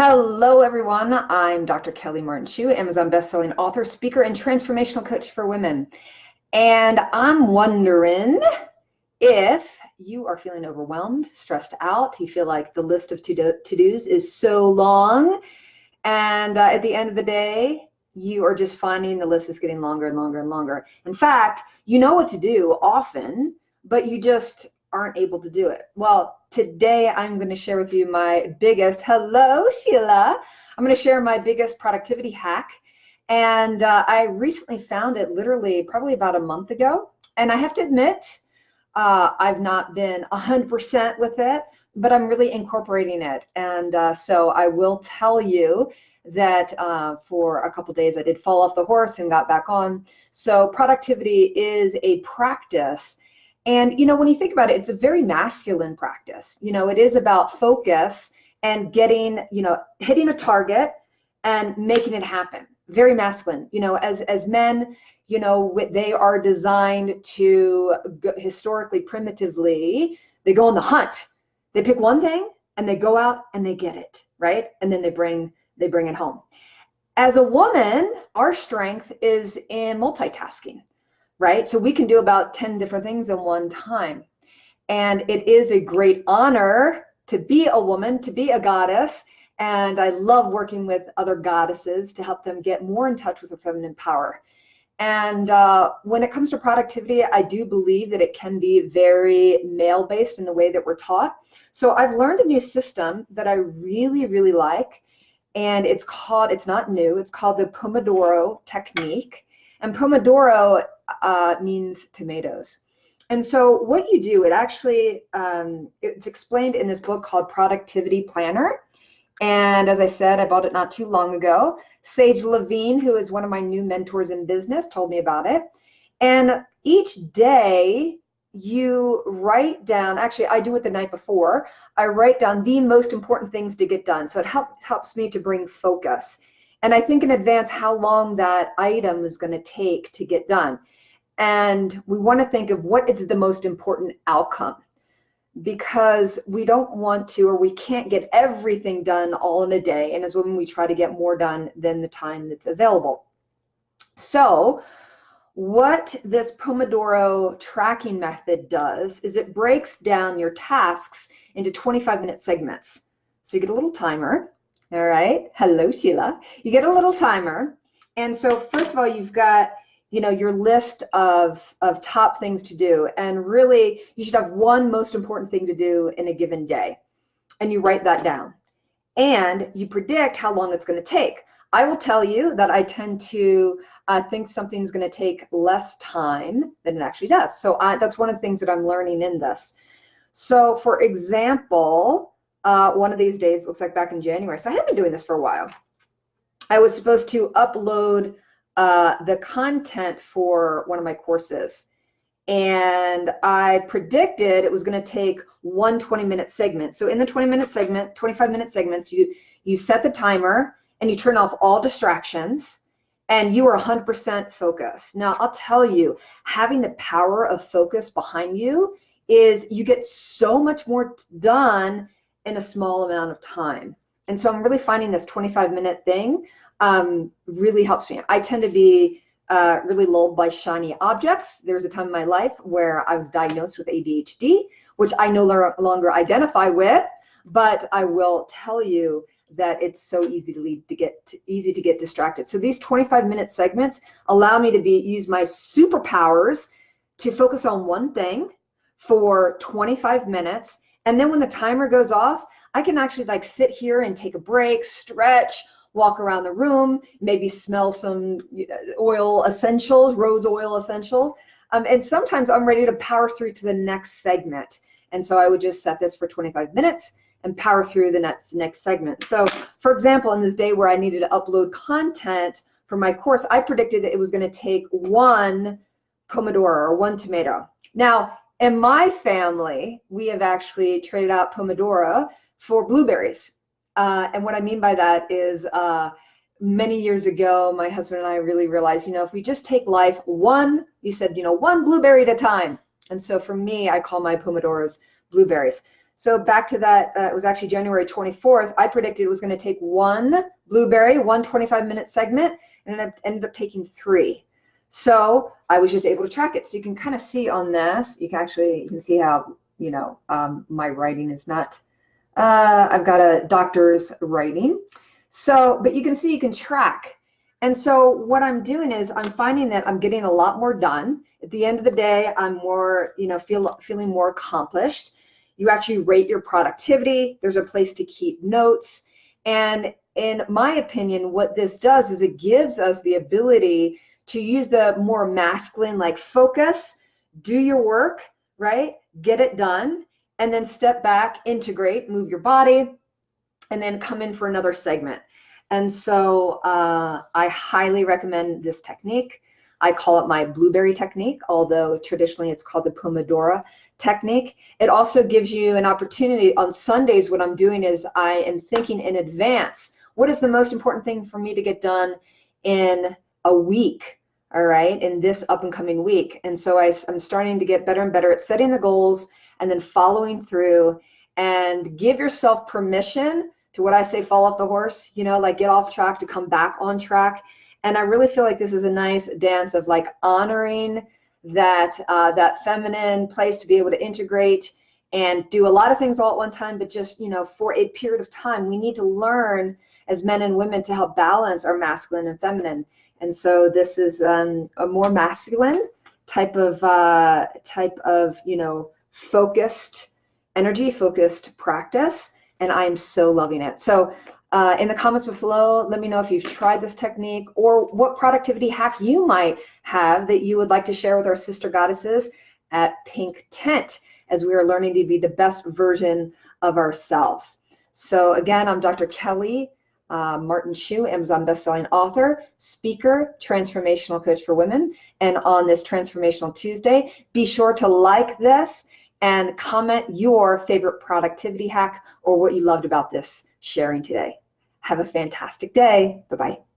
Hello, everyone. I'm Dr. Kelly Martin Schuh, Amazon bestselling author, speaker, and transformational coach for women. And I'm wondering if you are feeling overwhelmed, stressed out, you feel like the list of to-dos is so long, and at the end of the day, you are just finding the list is getting longer and longer and longer. In fact, you know what to do often, but you just aren't able to do it. Well, today I'm going to share with you my biggest, hello Sheila, I'm going to share my biggest productivity hack. And I recently found it literally probably about a month ago. And I have to admit, I've not been 100% with it, but I'm really incorporating it. And so I will tell you that for a couple days I did fall off the horse and got back on. So productivity is a practice. And, you know, when you think about it, it's a very masculine practice. You know, it is about focus and getting, you know, hitting a target and making it happen. Very masculine. You know, as men, you know, they are designed to, historically, primitively, they go on the hunt. They pick one thing and they go out and they get it, right? And then they bring it home. As a woman, our strength is in multitasking. Right? So we can do about 10 different things at one time. And it is a great honor to be a woman, to be a goddess. And I love working with other goddesses to help them get more in touch with their feminine power. And when it comes to productivity, I do believe that it can be very male-based in the way that we're taught. So I've learned a new system that I really, really like. And it's not new, it's called the Pomodoro Technique. And Pomodoro means tomatoes. And so what you do, it actually, it's explained in this book called Productivity Planner. And as I said, I bought it not too long ago. Sage Levine, who is one of my new mentors in business, told me about it. And each day you write down, actually I do it the night before, I write down the most important things to get done. So it helps me to bring focus. And I think in advance how long that item is going to take to get done. And we want to think of what is the most important outcome, because we don't want to, or we can't get everything done all in a day. And as women, we try to get more done than the time that's available. So what this Pomodoro tracking method does is it breaks down your tasks into 25-minute segments. So you get a little timer. All right. Hello, Sheila. You get a little timer. And so first of all, you've got, you know, your list of top things to do. And really, you should have one most important thing to do in a given day. And you write that down. And you predict how long it's going to take. I will tell you that I tend to think something's going to take less time than it actually does. So that's one of the things that I'm learning in this. So for example, one of these days, looks like back in January, so I had been doing this for a while, I was supposed to upload the content for one of my courses. And I predicted it was going to take one 20-minute segment. So in the 20-minute segment, 25-minute segments, you set the timer and you turn off all distractions and you are 100% focused. Now, I'll tell you, having the power of focus behind you is you get so much more done in a small amount of time. And so I'm really finding this 25-minute thing really helps me. I tend to be really lulled by shiny objects. There was a time in my life where I was diagnosed with ADHD, which I no longer identify with, but I will tell you that it's so easy to get distracted. So these 25-minute segments allow me to use my superpowers to focus on one thing for 25 minutes. And then when the timer goes off, I can actually like sit here and take a break, stretch, walk around the room, maybe smell some oil essentials, rose oil essentials. And sometimes I'm ready to power through to the next segment. And so I would just set this for 25 minutes and power through the next segment. So for example, in this day where I needed to upload content for my course, I predicted it was going to take one Pomodoro or one tomato. Now, in my family, we have actually traded out Pomodoro for blueberries. And what I mean by that is many years ago, my husband and I really realized, you know, if we just take life one blueberry at a time. And so for me, I call my Pomodoros blueberries. So back to that, it was actually January 24th, I predicted it was going to take one blueberry, one 25-minute segment, and it ended up taking 3. So I was just able to track it. So you can kind of see on this, you can see how, you know, my writing is not, I've got a doctor's writing. So, but you can see, you can track. And so what I'm doing is I'm finding that I'm getting a lot more done. At the end of the day, I'm more, you know, feeling more accomplished. You actually rate your productivity. There's a place to keep notes. And in my opinion, what this does is it gives us the ability to use the more masculine, like focus, do your work, right? Get it done, and then step back, integrate, move your body, and then come in for another segment. And so I highly recommend this technique. I call it my blueberry technique, although traditionally it's called the Pomodoro Technique. It also gives you an opportunity. On Sundays, what I'm doing is I am thinking in advance, what is the most important thing for me to get done in a week, all right, in this up and coming week. And so I'm starting to get better and better at setting the goals and then following through, and give yourself permission to, what I say, fall off the horse, you know, like get off track to come back on track. And I really feel like this is a nice dance of like honoring that that feminine place to be able to integrate and do a lot of things all at one time, but just, you know, for a period of time. We need to learn as men and women to help balance our masculine and feminine. And so this is a more masculine type of you know, focused energy, focused practice, and I'm so loving it. So in the comments below, let me know if you've tried this technique or what productivity hack you might have that you would like to share with our sister goddesses at Pink Tent, as we are learning to be the best version of ourselves. So again, I'm Dr. Kelly Martin Schuh, Amazon bestselling author, speaker, transformational coach for women. And on this Transformational Tuesday, be sure to like this and comment your favorite productivity hack or what you loved about this sharing today. Have a fantastic day. Bye-bye.